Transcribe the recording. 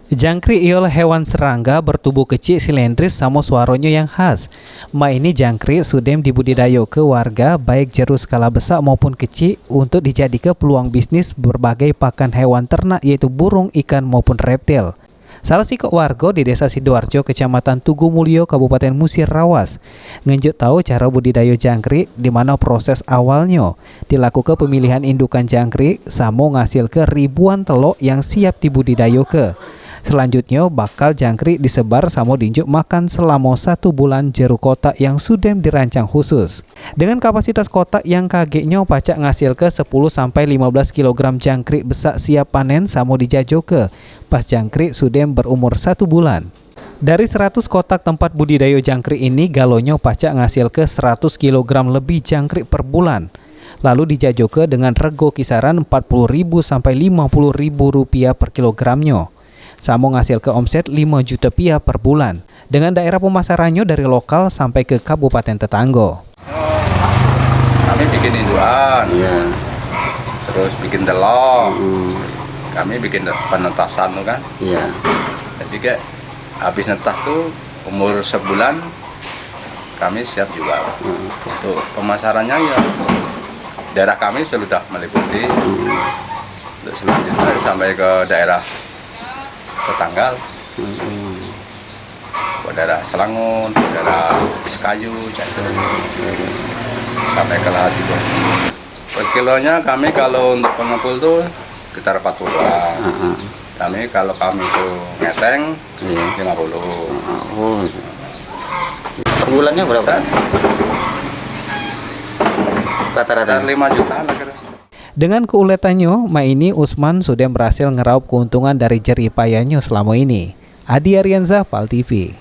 Jangkrik ialah hewan serangga bertubuh kecil silindris sama suaranya yang khas. Ini jangkrik sudah dibudidayo ke warga baik jeru skala besar maupun kecil untuk dijadikan peluang bisnis berbagai pakan hewan ternak yaitu burung, ikan maupun reptil. Salah sikok warga di Desa Sidoarjo, Kecamatan Tugu Mulyo, Kabupaten Musir Rawas, ngenjuk tahu cara budidaya jangkrik di mana proses awalnya dilakukan pemilihan indukan jangkrik sama ngasil ke ribuan telok yang siap dibudidayo ke. Selanjutnya bakal jangkrik disebar sama dinjuk makan selama 1 bulan jeru kotak yang sudah dirancang khusus. Dengan kapasitas kotak yang kageknya pacak ngasil ke 10-15 kg jangkrik besar siap panen sama dijajo ke pas jangkrik sudah berumur 1 bulan. Dari 100 kotak tempat budidaya jangkrik ini galonya pacak ngasil ke 100 kg lebih jangkrik per bulan. Lalu dijajo ke dengan rego kisaran Rp40.000 sampai Rp50.000 per kilogramnya. Samo ngasil ke omset 5 juta rupiah per bulan dengan daerah pemasarannya dari lokal sampai ke kabupaten tetangga. Kami bikin induan, terus bikin telur, kami bikin penetasan tuh kan. Jadi kayak habis netas tuh umur sebulan kami siap jual. Untuk pemasarannya ya daerah kami sudah meliputi, selanjutnya sampai ke daerah tetangga, daerah Selangun, daerah Sekayu, sampai ke Lahat juga. Per kilonya kami kalau untuk pengepul tuh sekitar 40-an. Kami kalau kami itu ngeteng 50. Per bulannya berapa? Rata-rata 5 jutaan lah kira. Dengan keuletannya, ini Usman sudah berhasil ngeraup keuntungan dari jerih payahnya selama ini. Adi Arianza, PAL TV.